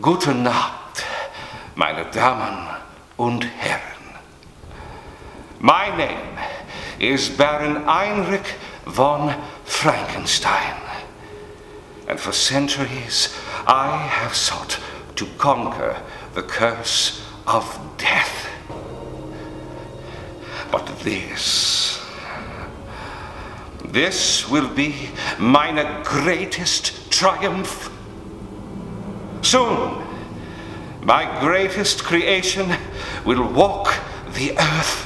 Gute Nacht, meine Damen und Herren. My name is Baron Heinrich von Frankenstein. And for centuries, I have sought to conquer the curse of death. But this will be meine greatest triumph. Soon, my greatest creation will walk the earth.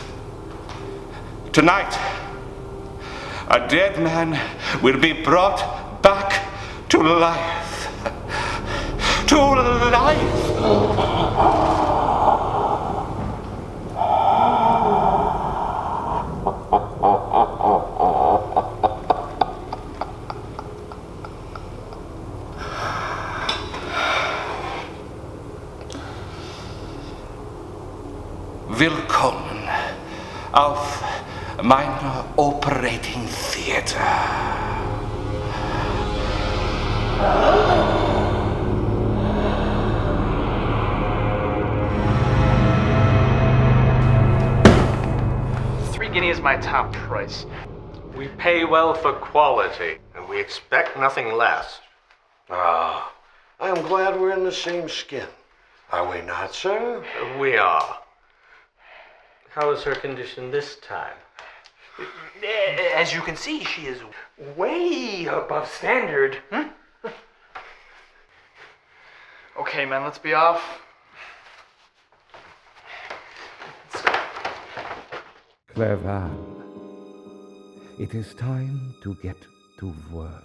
Tonight, a dead man will be brought back to life. To life! Willkommen auf meiner Operating Theater. $3 is my top price. We pay well for quality, and we expect nothing less. Ah, I'm glad we're in the same skin. Are we not, sir? We are. How is her condition this time? As you can see, she is way above standard. Okay, man, let's be off. Clever. It is time to get to work.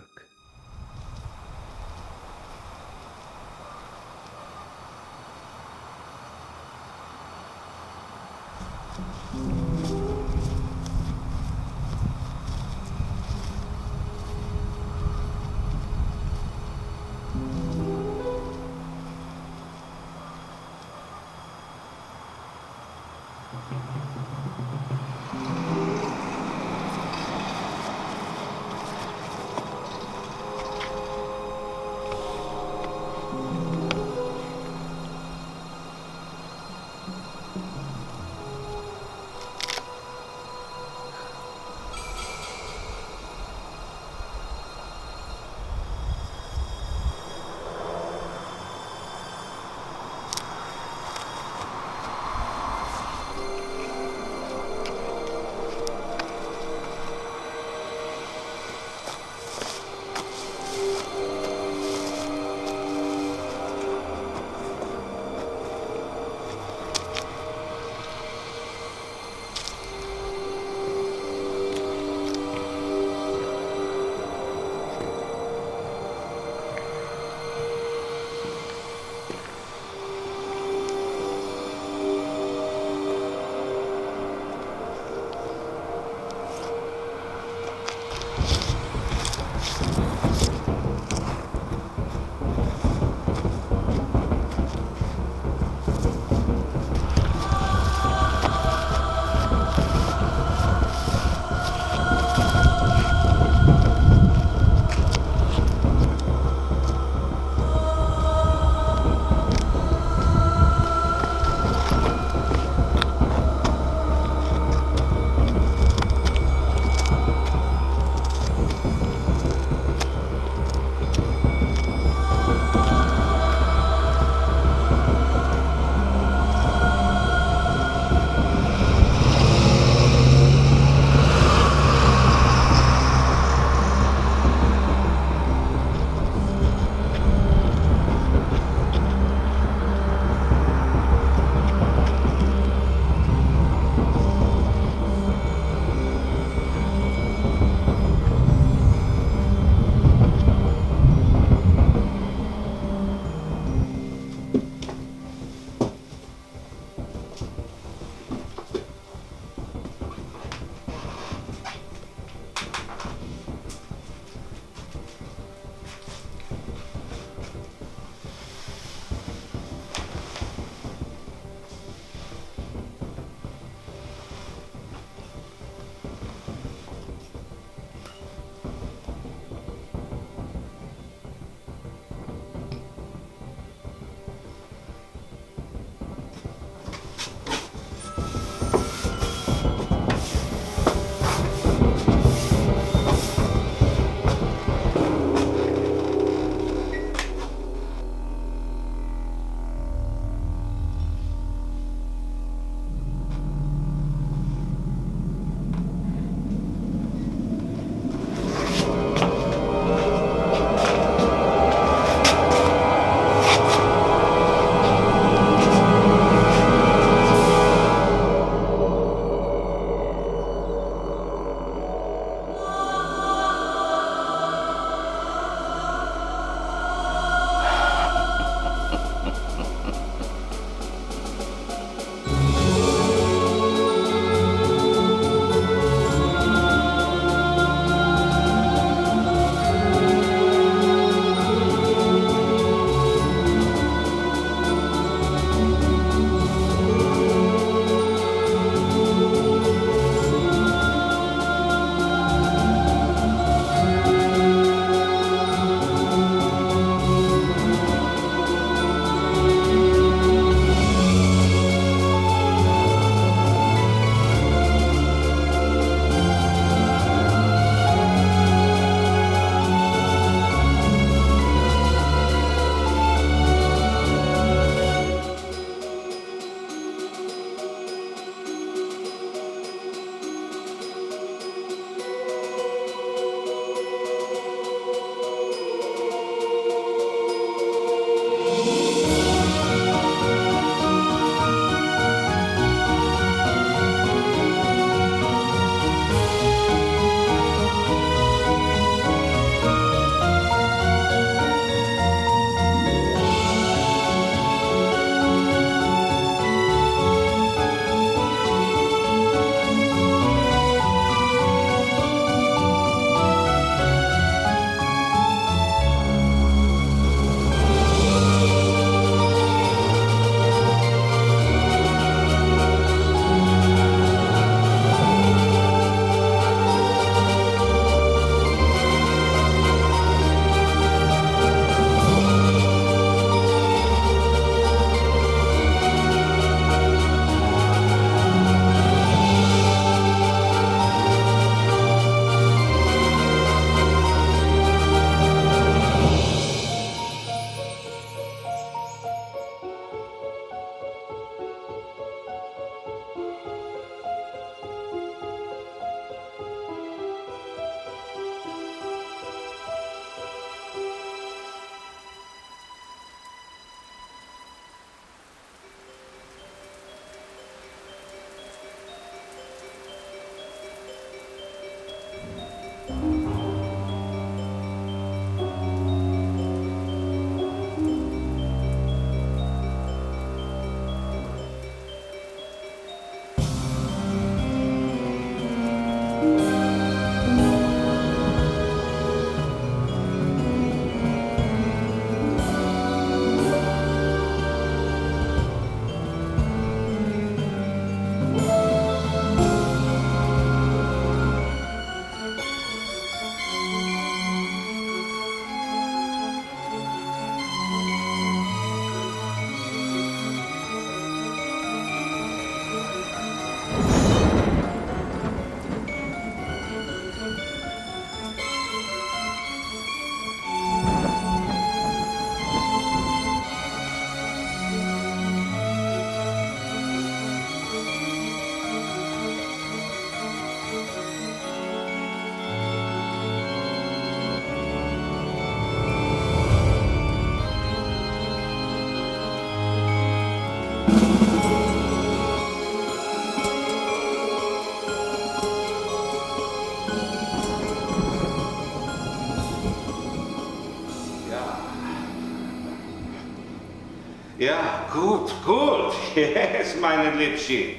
Ja, gut, gut. Yes, meine Liebchen.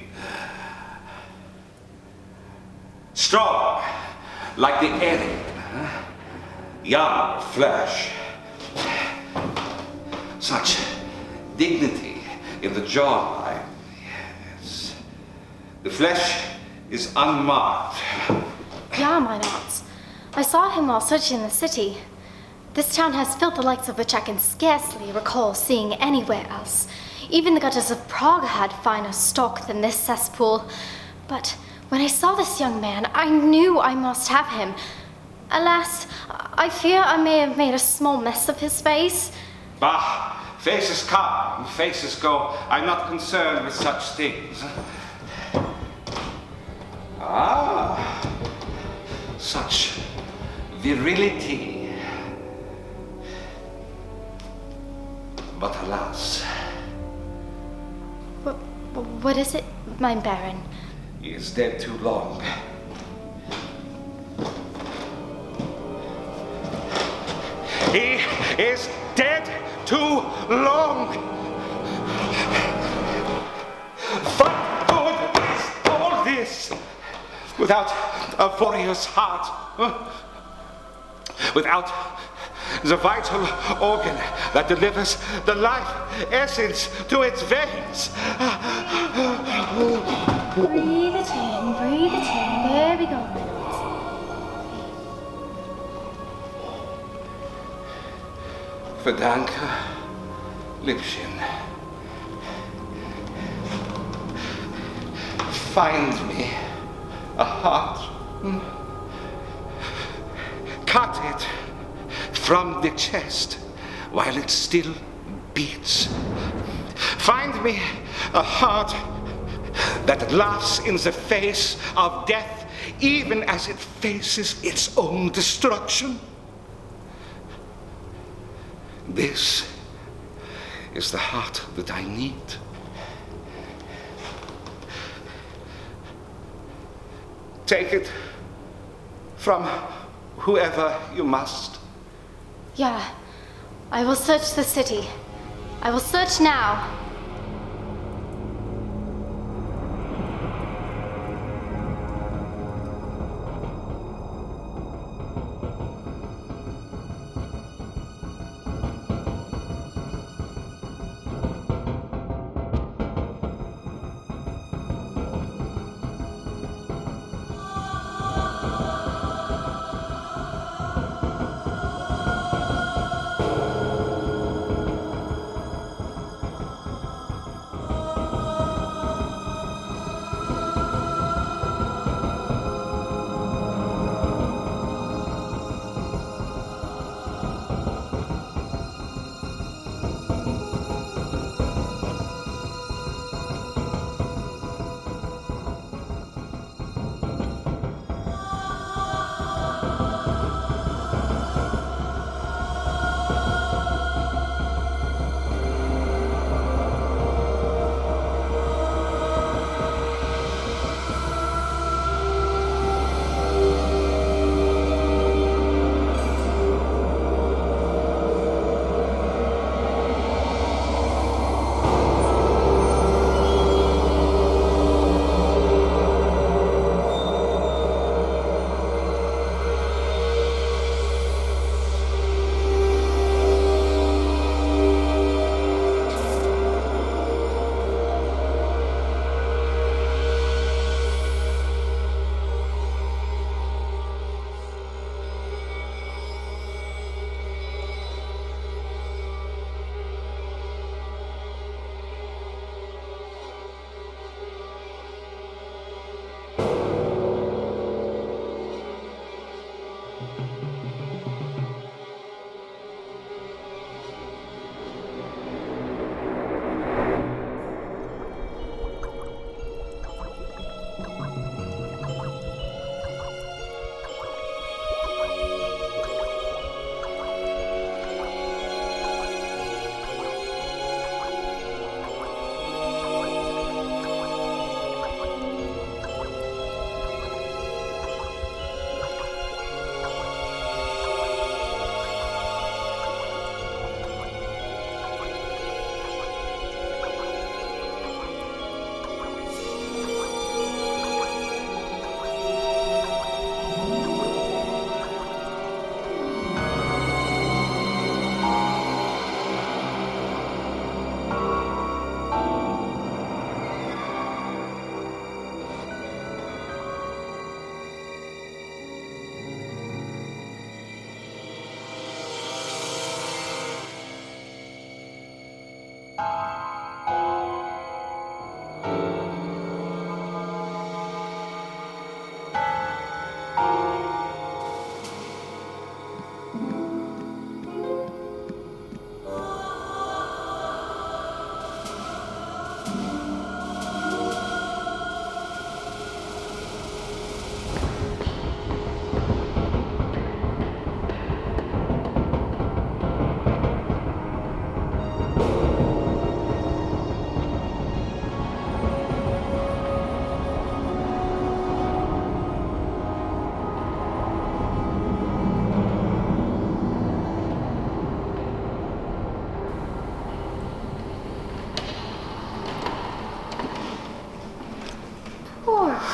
Strong, like the Erin. Young, flesh. Such dignity in the jawline. Yes. The flesh is unmarked. Yeah, my lords. I saw him while searching the city. This town has filth the likes of which I can scarcely recall seeing anywhere else. Even the gutters of Prague had finer stock than this cesspool. But when I saw this young man, I knew I must have him. Alas, I fear I may have made a small mess of his face. Bah, faces come, faces go. I'm not concerned with such things. Ah, such virility. But alas, What is it, my baron? he is dead too long. He is dead too long. What good is all this without a warrior's heart? Without the vital organ that delivers the life essence to its veins. Breathe it in, breathe it in. There we go, my lords. Verdanke, Liebchen. Find me a heart. Cut it from the chest while it still beats. Find me a heart that laughs in the face of death even as it faces its own destruction. This is the heart that I need. Take it from whoever you must. Yeah, I will search the city. I will search now.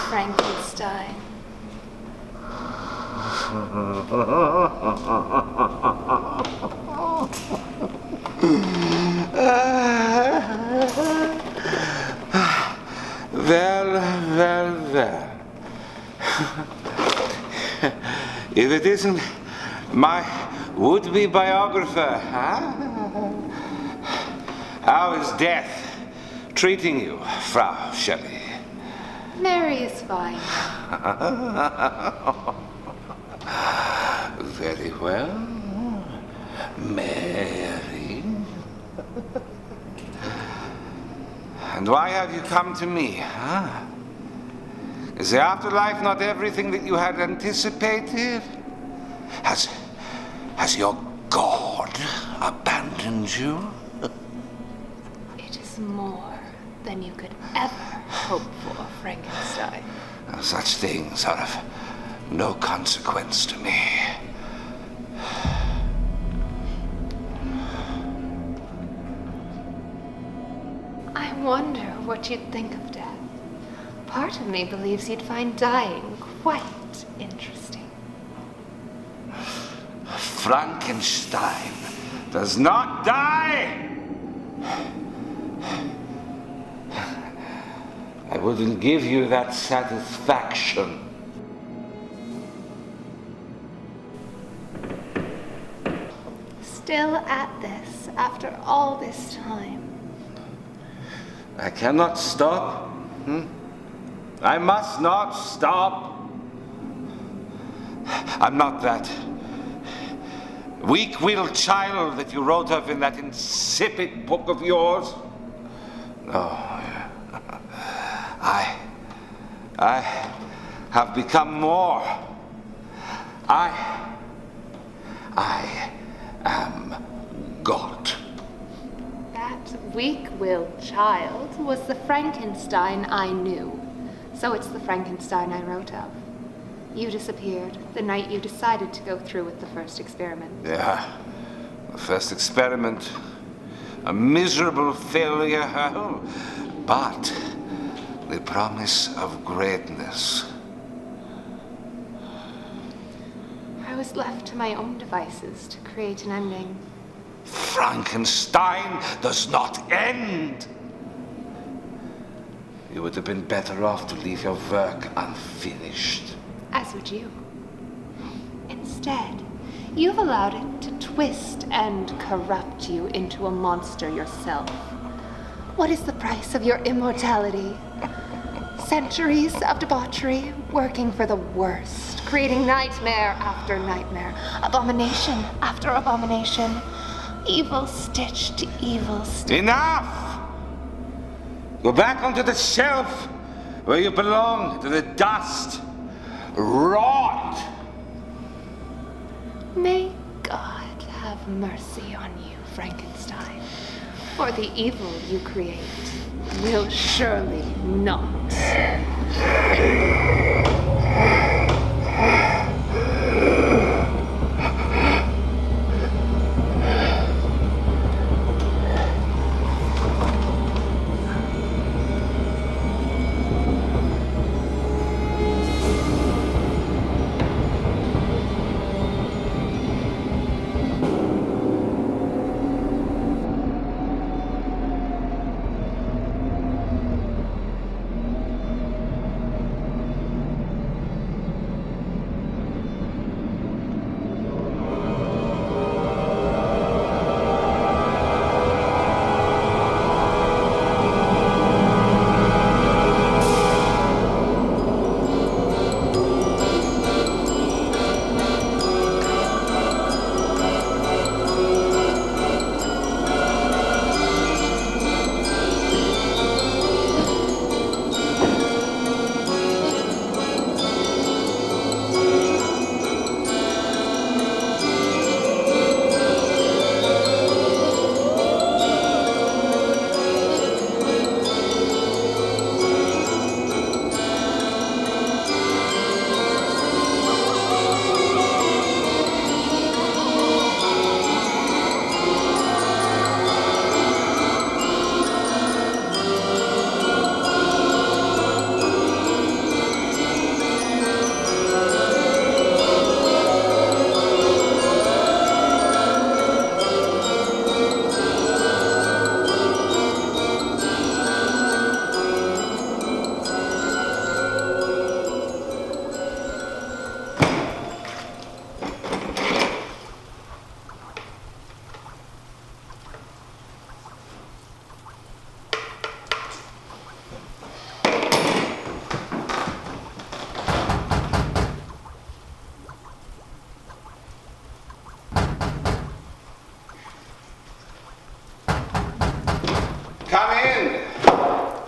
Frankenstein. Well. If it isn't my would-be biographer, huh? How is death treating you, Frau Shelley? Mary is fine. Very well, Mary. And why have you come to me, huh? Is the afterlife not everything that you had anticipated? Has your God abandoned you? It is more than you could ever hope for, Frankenstein. Such things are of no consequence to me. I wonder what you'd think of death. Part of me believes you'd find dying quite interesting. Frankenstein does not die! I wouldn't give you that satisfaction. Still at this, after all this time. I cannot stop. I must not stop. I'm not that weak-willed child that you wrote of in that insipid book of yours. No. I have become more. I am God. That weak-willed child was the Frankenstein I knew. So it's the Frankenstein I wrote of. You disappeared the night you decided to go through with the first experiment. Yeah, the first experiment, a miserable failure, but the promise of greatness. I was left to my own devices to create an ending. Frankenstein does not end. You would have been better off to leave your work unfinished. As would you. Instead, you've allowed it to twist and corrupt you into a monster yourself. What is the price of your immortality? Centuries of debauchery, working for the worst, creating nightmare after nightmare, abomination after abomination, evil stitched to evil stitch. Enough! Go back onto the shelf where you belong, to the dust. Rot! May God have mercy on you, Frankenstein, for the evil you create will surely not.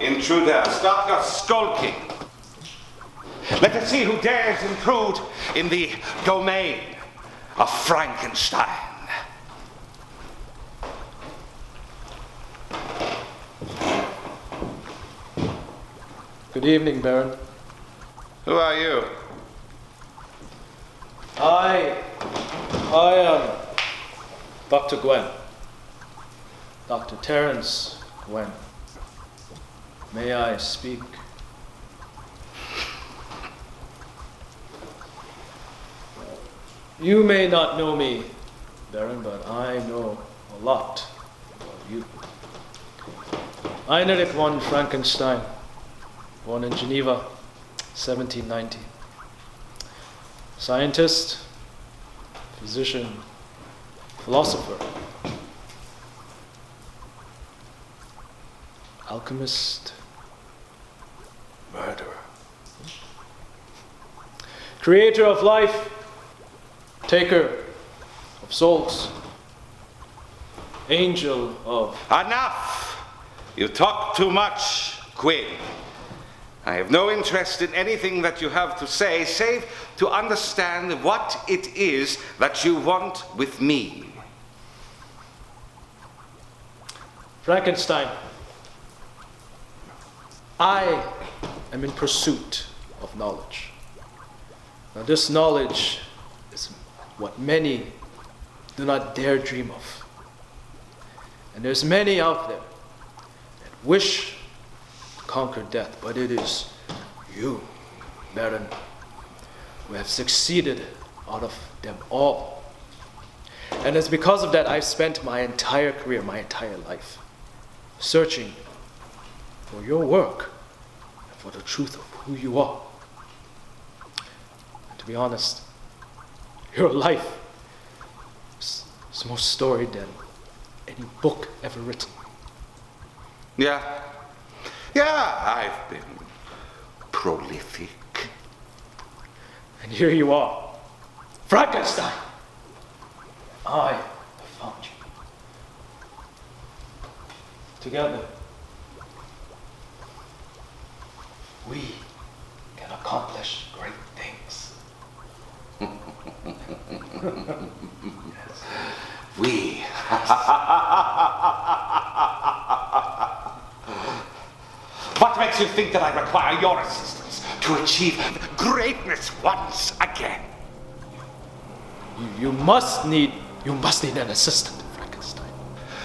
Intruder, stop your skulking. Let us see who dares intrude in the domain of Frankenstein. Good evening, Baron. Who are you? I am Dr. Gwen. Dr. Terence Gwen. May I speak? You may not know me, Baron, but I know a lot about you. Heinrich von Frankenstein, born in Geneva, 1790. Scientist, physician, philosopher, alchemist, murderer, creator of life, taker of souls, angel of... Enough! You talk too much, Quinn. I have no interest in anything that you have to say, save to understand what it is that you want with me. Frankenstein, I am in pursuit of knowledge. Now, this knowledge is what many do not dare dream of. And there's many out there that wish to conquer death, but it is you, Baron, who have succeeded out of them all. And it's because of that I've spent my entire career, my entire life, searching for your work and for the truth of who you are. And to be honest, your life is more storied than any book ever written. Yeah, I've been prolific. And here you are, Frankenstein. I have found you. Together, we can accomplish great things. Yes. We. What makes you think that I require your assistance to achieve greatness once again? You must need an assistant, Frankenstein.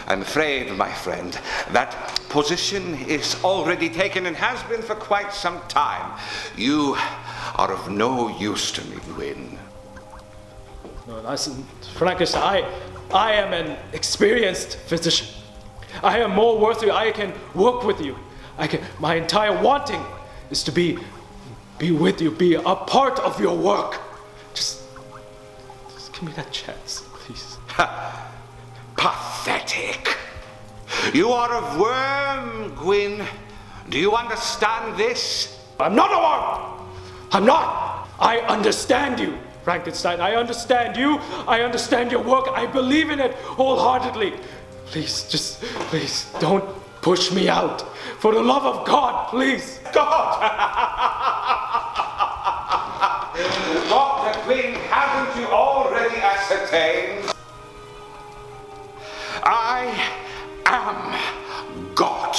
I'm afraid, my friend, that position is already taken and has been for quite some time. You are of no use to me, Gwyn. No, listen, Frankenstein, I am an experienced physician. I am more worthy. I can work with you. My entire wanting is to be with you, be a part of your work. Just give me that chance, please. Pathetic. You are a worm, Gwyn. Do you understand this? I'm not a worm. I'm not. I understand you, Frankenstein. I understand you. I understand your work. I believe in it wholeheartedly. Please, don't push me out. For the love of God, please. God! Dr. Gwyn, haven't you already ascertained? I am God.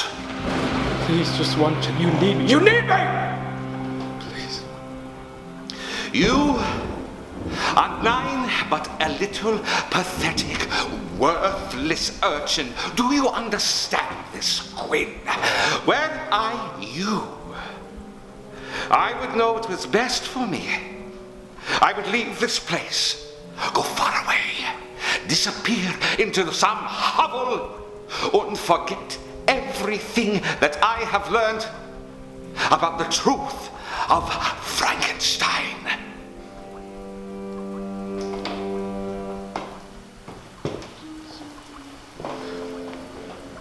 Please, just one chance. You need me. You need me! Please. You are nine but a little pathetic, worthless urchin. Do you understand this, Gwyn? Were I you, I would know what was best for me. I would leave this place, go far away, disappear into some hovel, and forget everything that I have learned about the truth of Frankenstein.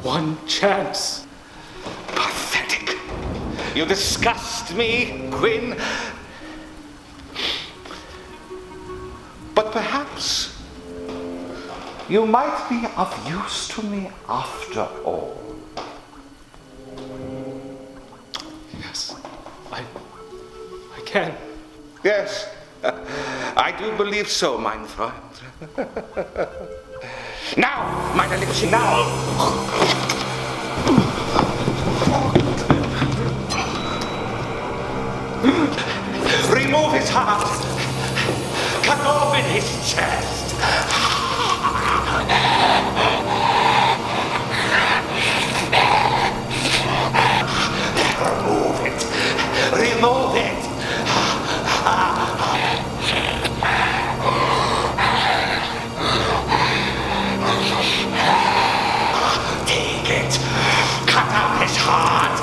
One chance. Pathetic. You disgust me, Gwyn. But perhaps you might be of use to me after all. Yes, I can. Yes, I do believe so, mein Freund. Now, meine Liebchen, now! Remove his heart! Cut open his chest! Remove it! Remove it! Take it! Cut out his heart!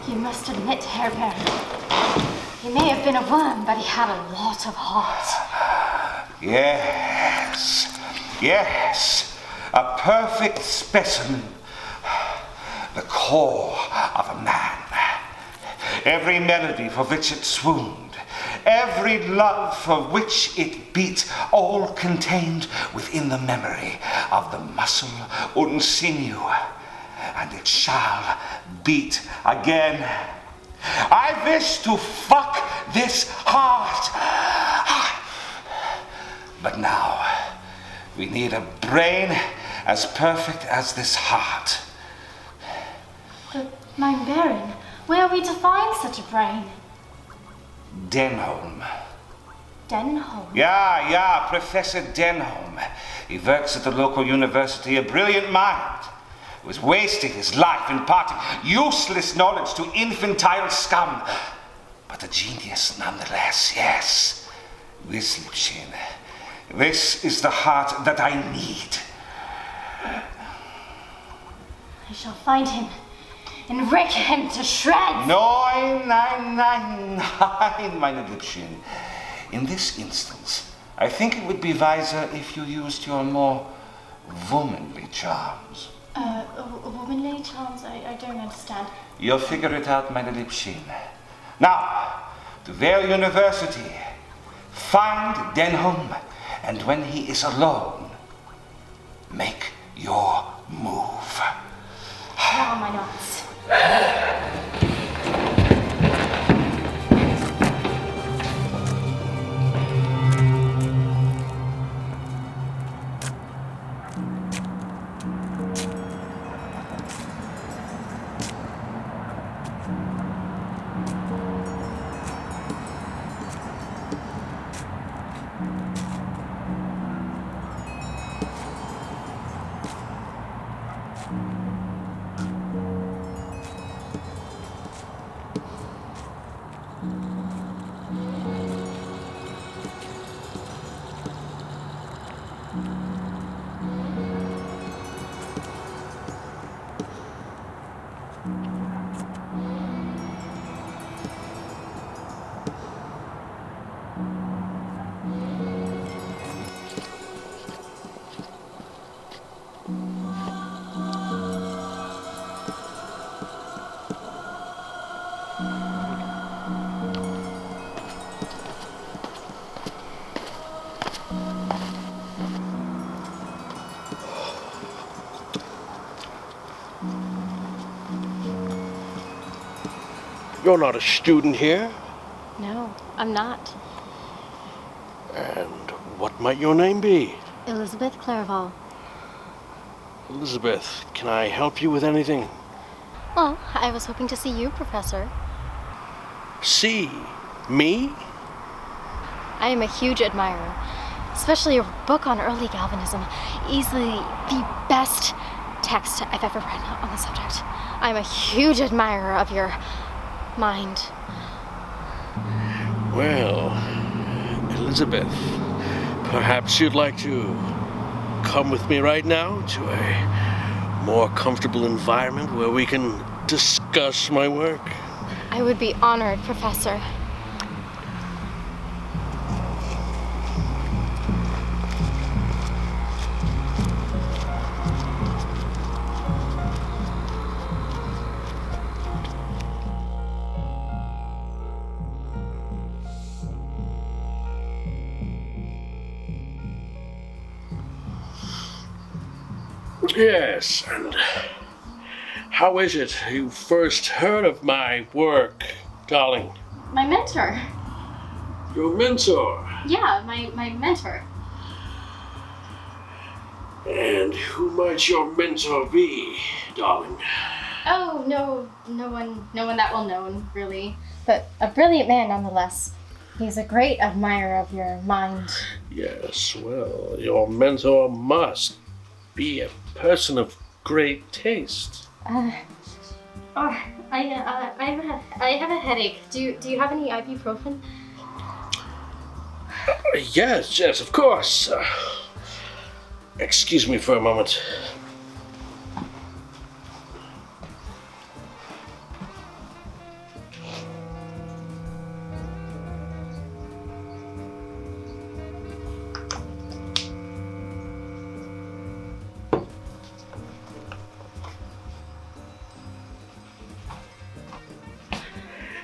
You must admit, Herr Baron, he may have been a worm, but he had a lot of heart. Yes, yes, a perfect specimen. The core of a man. Every melody for which it swooned, every love for which it beat, all contained within the memory of the muscle and sinew. And it shall beat again. I wish to fuck this heart. But now, we need a brain as perfect as this heart. But, mein Baron, where are we to find such a brain? Denholm. Denholm? Yeah, Professor Denholm. He works at the local university, a brilliant mind. He was wasting his life imparting useless knowledge to infantile scum. But a genius nonetheless, yes. This, Liebchen, this is the heart that I need. I shall find him and rip him to shreds. Nein, meine Liebchen. In this instance, I think it would be wiser if you used your more womanly charms. Womanly charms? I don't understand. You'll figure it out, meine Liebchen. Now, to their university, find Denholm, and when he is alone, make your move. Where are my knots? You're not a student here. No, I'm not. And what might your name be? Elizabeth Clairval. Elizabeth, can I help you with anything? Well, I was hoping to see you, Professor. See? Me? I am a huge admirer, especially your book on early galvanism. Easily the best text I've ever read on the subject. I'm a huge admirer of your mind. Well, Elizabeth, perhaps you'd like to come with me right now to a more comfortable environment where we can discuss my work. I would be honored, Professor. Yes, and how is it you first heard of my work, darling? My mentor. Your mentor? Yeah, my mentor. And who might your mentor be, darling? Oh, no one that well known, really. But a brilliant man nonetheless. He's a great admirer of your mind. Yes, well, your mentor must be a person of great taste. I have a headache. Do you have any ibuprofen? Yes, of course. Excuse me for a moment.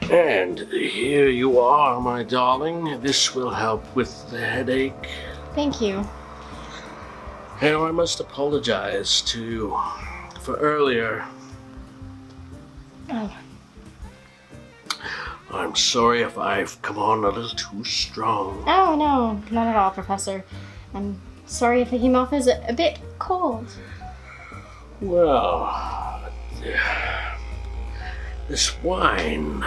And here you are, my darling. This will help with the headache. Thank you. And I must apologize to you for earlier. Oh. I'm sorry if I've come on a little too strong. Oh, no, not at all, Professor. I'm sorry if the mouth is a bit cold. Well, this wine,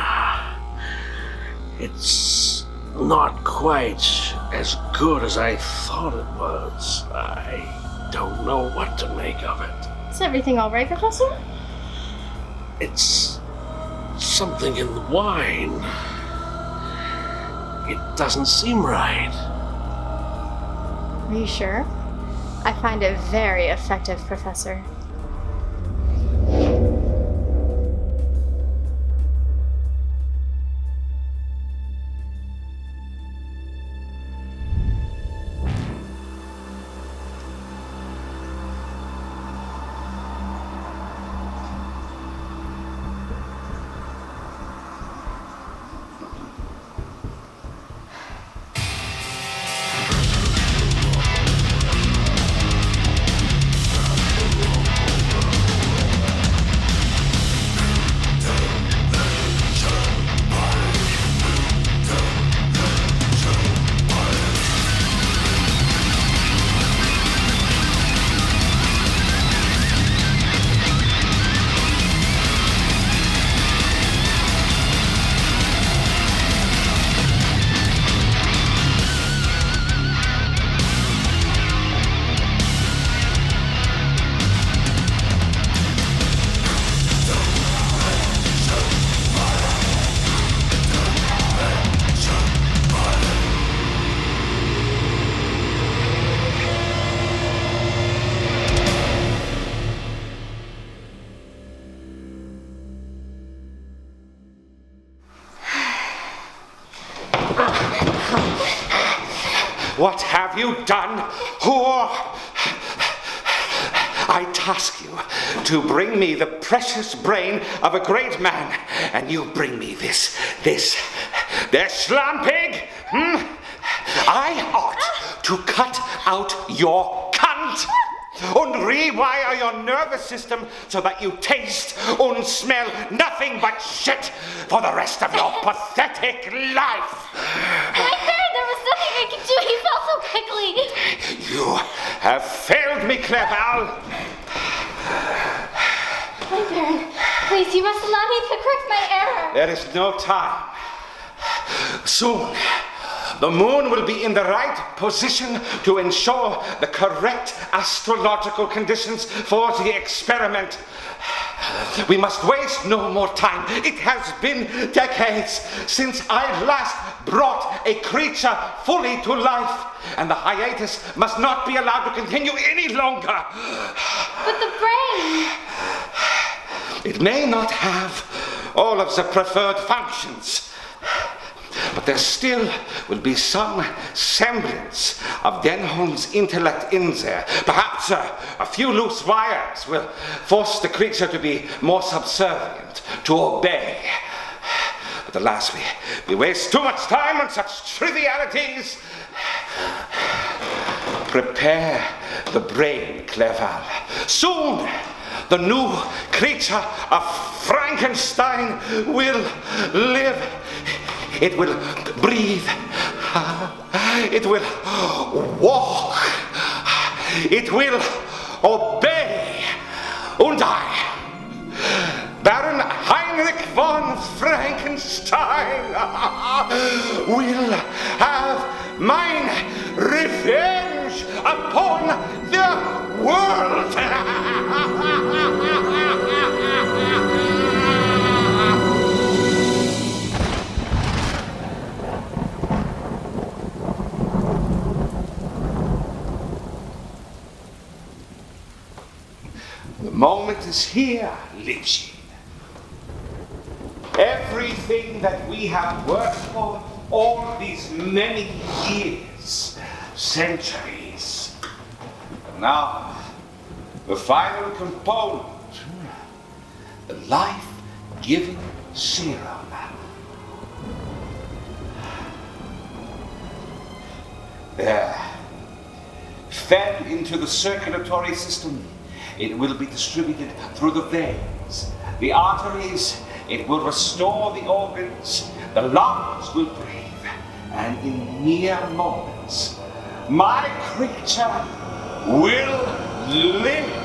it's not quite as good as I thought it was. I don't know what to make of it. Is everything all right, Professor? It's something in the wine. It doesn't seem right. Are you sure? I find it very effective, Professor. What have you done, whore? I task you to bring me the precious brain of a great man, and you bring me this schlampig? I ought to cut out your cunt and rewire your nervous system so that you taste and smell nothing but shit for the rest of your pathetic life. My parent, there was nothing I could do. He fell so quickly. You have failed me, Cleval. My parent, please, you must allow me to correct my error. There is no time. Soon, the moon will be in the right position to ensure the correct astrological conditions for the experiment. We must waste no more time. It has been decades since I last brought a creature fully to life, and the hiatus must not be allowed to continue any longer. But the brain... It may not have all of the preferred functions, but there still will be some semblance of Denholm's intellect in there. Perhaps a few loose wires will force the creature to be more subservient, to obey. But alas, we waste too much time on such trivialities. Prepare the brain clever. Soon, the new creature of Frankenstein will live. It will breathe. It will walk. It will obey. Und I, Baron Heinrich von Frankenstein, will have mine revenge upon the world. The moment is here, Liebchen. Everything that we have worked for all these many years, centuries. Now, the final component, the life-giving serum. There, fed into the circulatory system, it will be distributed through the veins, the arteries. It will restore the organs, the lungs will breathe, and in mere moments, my creature will live.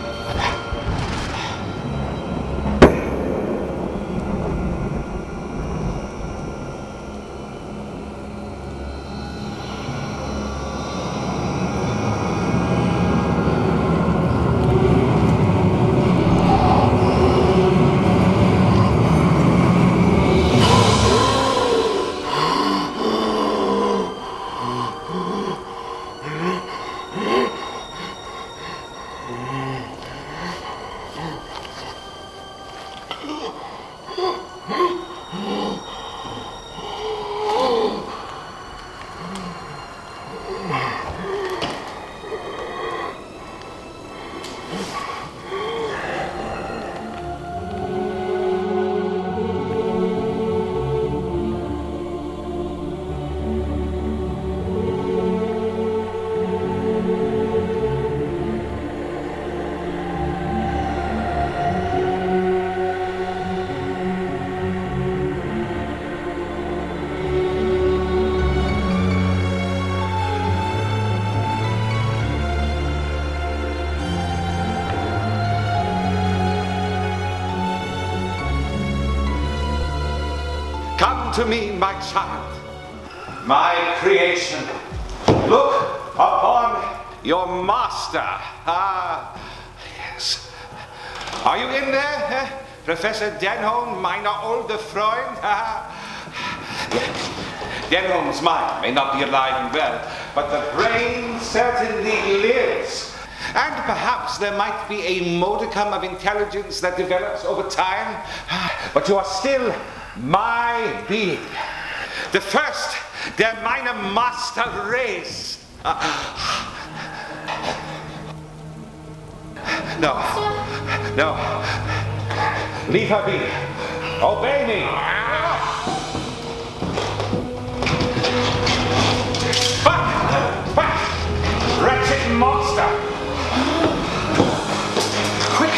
Come to me, my child, my creation. Look upon your master. Yes. Are you in there, Professor Denholm, meine olde Freund? Denholm's mind may not be alive and well, but the brain certainly lives. And perhaps there might be a modicum of intelligence that develops over time, but you are still my being. The first der meine Master Race. No. No. Leave her be. Obey me. Back! Wretched monster! Quick!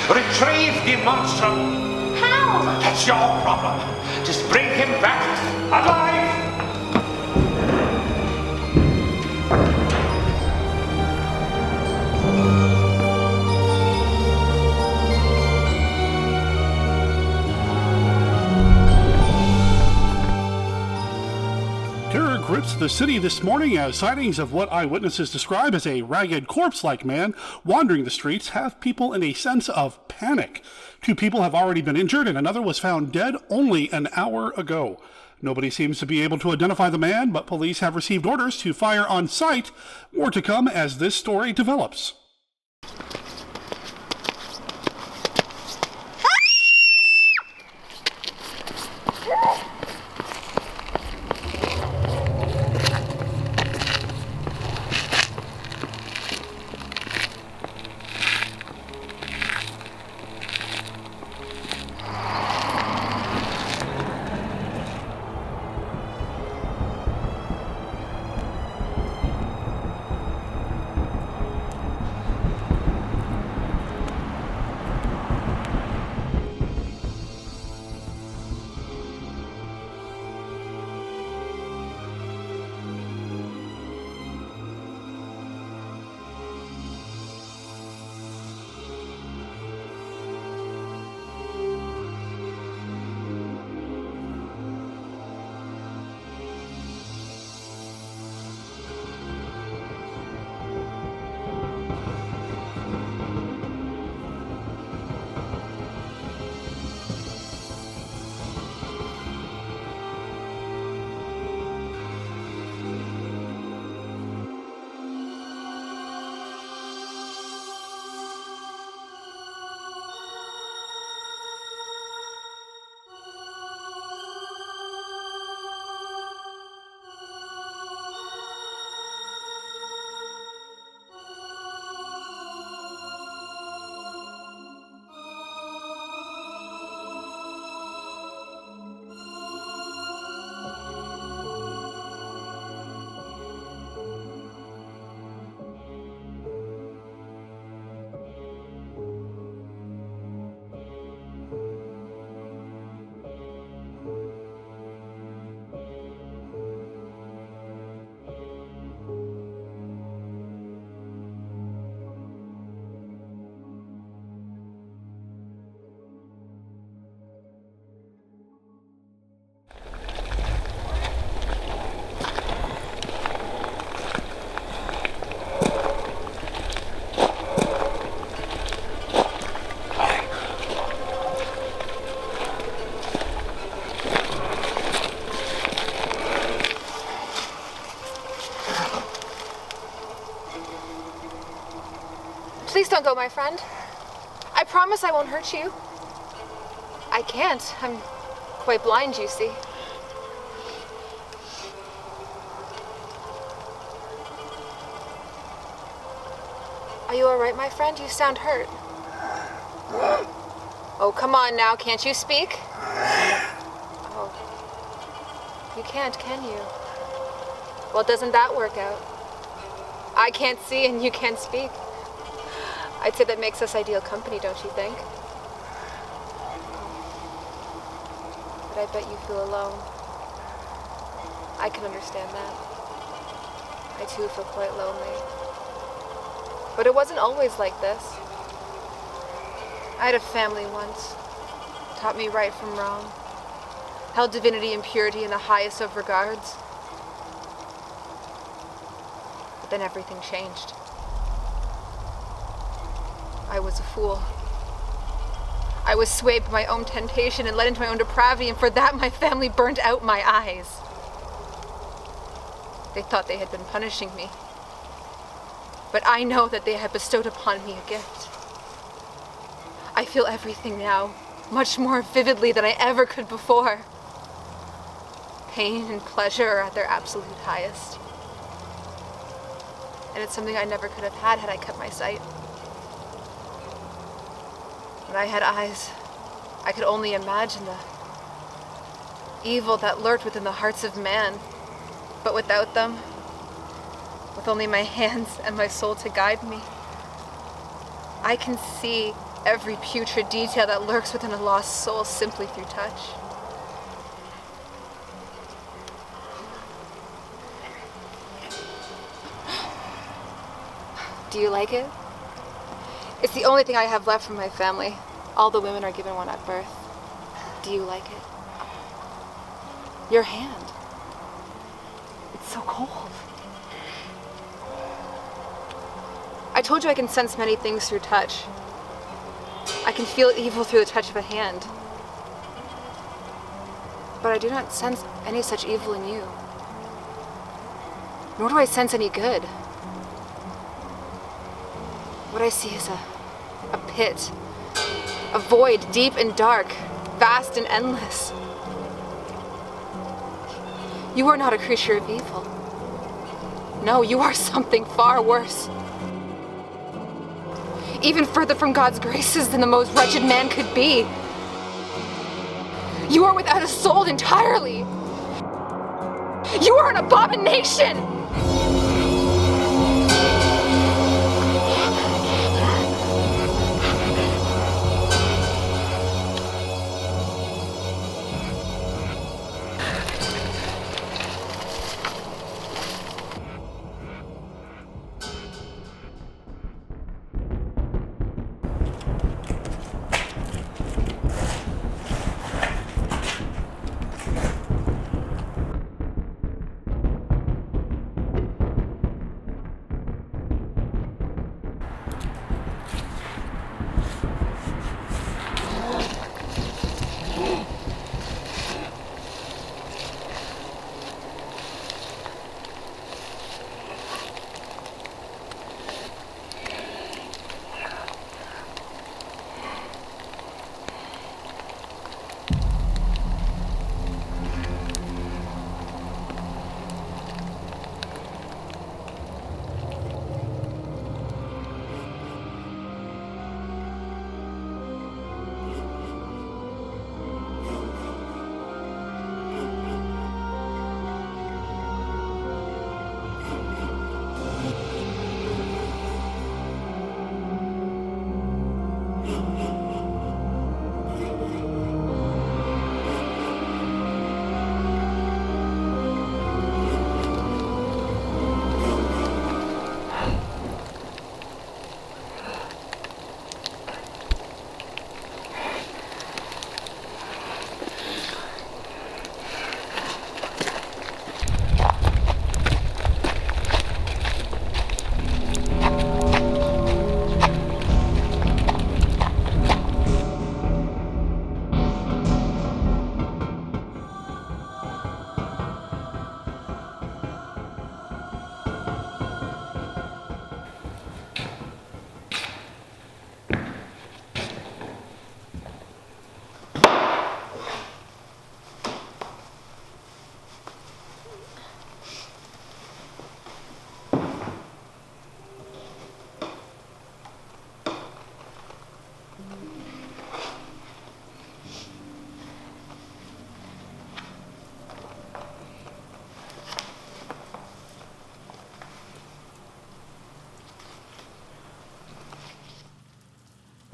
Retrieve the monstrum! How? That's your problem. Just bring him back alive! Terror grips the city this morning as sightings of what eyewitnesses describe as a ragged corpse-like man wandering the streets have people in a sense of panic. 2 people have already been injured and another was found dead only an hour ago. Nobody seems to be able to identify the man, but police have received orders to fire on sight. More to come as this story develops. don't go, my friend. I promise I won't hurt you. I can't. I'm quite blind, you see. Are you all right, my friend? You sound hurt. Oh, come on now. Can't you speak? Oh. You can't, can you? Well, doesn't that work out? I can't see and you can't speak. I'd say that makes us ideal company, don't you think? But I bet you feel alone. I can understand that. I too feel quite lonely. But it wasn't always like this. I had a family once, taught me right from wrong, held divinity and purity in the highest of regards. But then everything changed. I was a fool. I was swayed by my own temptation and led into my own depravity, and for that my family burned out my eyes. They thought they had been punishing me. But I know that they had bestowed upon me a gift. I feel everything now, much more vividly than I ever could before. Pain and pleasure are at their absolute highest. And it's something I never could have had I kept my sight. When I had eyes, I could only imagine the evil that lurked within the hearts of man. But without them, with only my hands and my soul to guide me, I can see every putrid detail that lurks within a lost soul simply through touch. Do you like it? It's the only thing I have left from my family. All the women are given one at birth. Do you like it? Your hand. It's so cold. I told you I can sense many things through touch. I can feel evil through the touch of a hand. But I do not sense any such evil in you. Nor do I sense any good. What I see is a pit, a void deep and dark, vast and endless. You are not a creature of evil. No, you are something far worse. Even further from God's graces than the most wretched man could be. You are without a soul entirely. You are an abomination!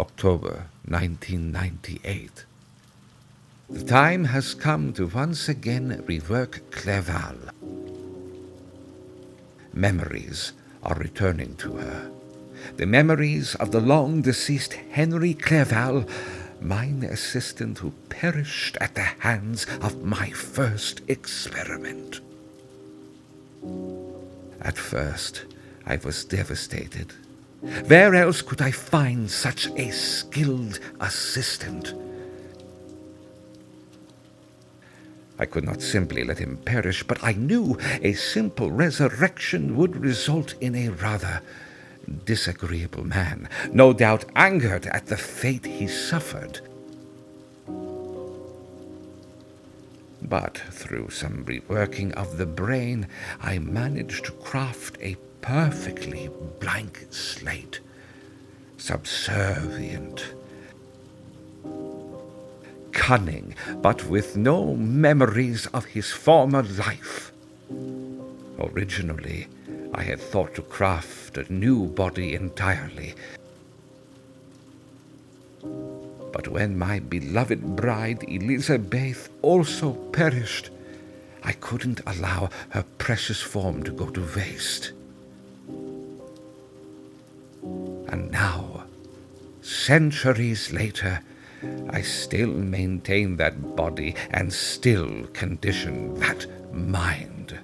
October 1998. The time has come to once again rework Clerval. Memories are returning to her. The memories of the long-deceased Henry Clerval, mine assistant who perished at the hands of my first experiment. At first, I was devastated. Where else could I find such a skilled assistant? I could not simply let him perish, but I knew a simple resurrection would result in a rather disagreeable man, no doubt angered at the fate he suffered. But through some reworking of the brain, I managed to craft a perfectly blank slate, subservient, cunning, but with no memories of his former life. Originally, I had thought to craft a new body entirely. But when my beloved bride Elizabeth also perished, I couldn't allow her precious form to go to waste. And now, centuries later, I still maintain that body and still condition that mind.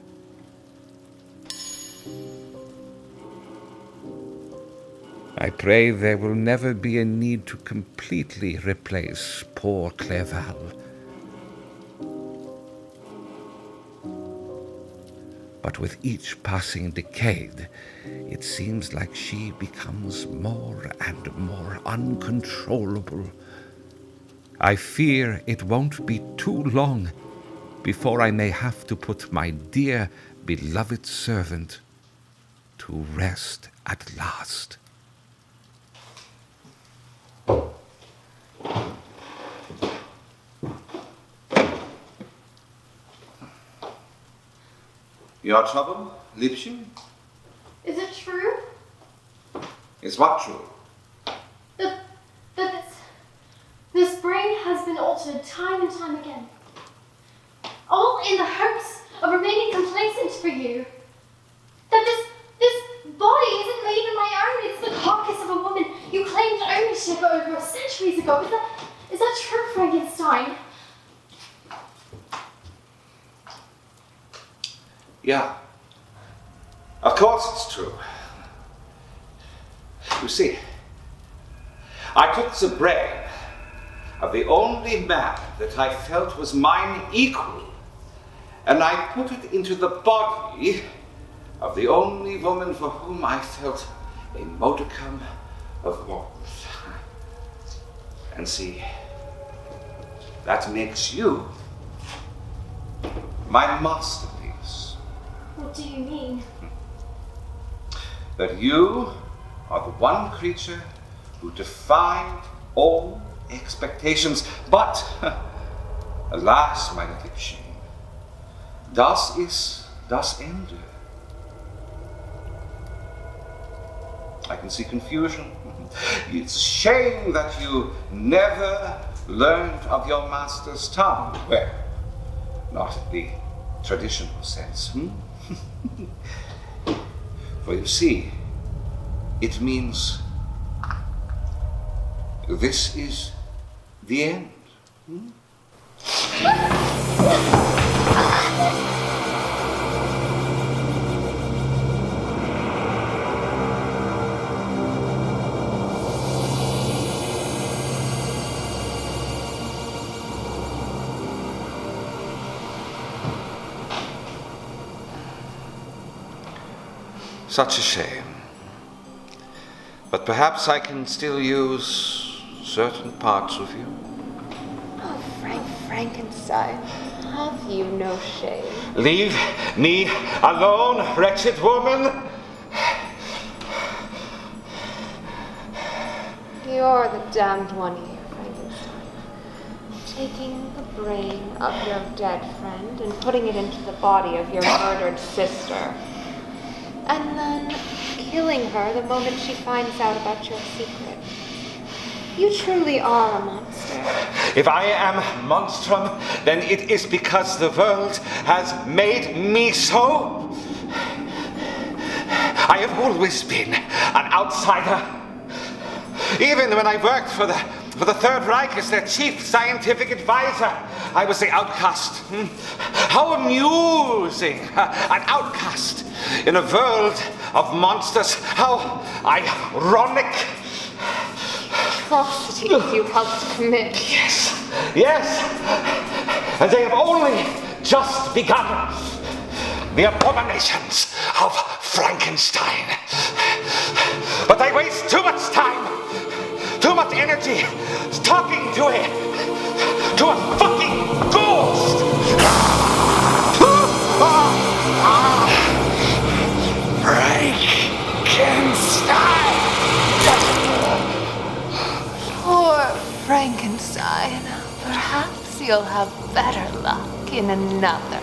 I pray there will never be a need to completely replace poor Clerval. But with each passing decade, it seems like she becomes more and more uncontrollable. I fear it won't be too long before I may have to put my dear, beloved servant to rest at last. Your trouble, Liebchen? Is it true? Is what true? That this brain has been altered time and time again. All in the hopes of remaining complacent for you. That this body isn't even my own, it's the carcass of a woman you claimed ownership over centuries ago. Is that true, Frankenstein? Yeah. Of course it's true. You see, I took the brain of the only man that I felt was mine equal, and I put it into the body of the only woman for whom I felt a modicum of warmth. And see, that makes you my masterpiece. What do you mean? That you are the one creature who defied all expectations, but alas, my little Liebchen, das ist das Ende. I can see confusion. It's a shame that you never learned of your master's tongue. Well, not in the traditional sense. For you see, it means this is the end. Such a shame. But perhaps I can still use certain parts of you. Oh, Frankenstein, have you no shame? Leave me alone, wretched woman! You're the damned one here, Frankenstein. Taking the brain of your dead friend and putting it into the body of your murdered sister. And then killing her the moment she finds out about your secret. You truly are a monster. If I am monstrum, then it is because the world has made me so. I have always been an outsider. Even when I worked for the Third Reich as their chief scientific advisor, I was the outcast. How amusing, an outcast in a world of monsters. How ironic. Atrocities you helped commit. Yes, and they have only just begun. The abominations of Frankenstein. But they waste too much time, too much energy talking to a fucking ghost. Frankenstein. Poor Frankenstein. Perhaps you'll have better luck in another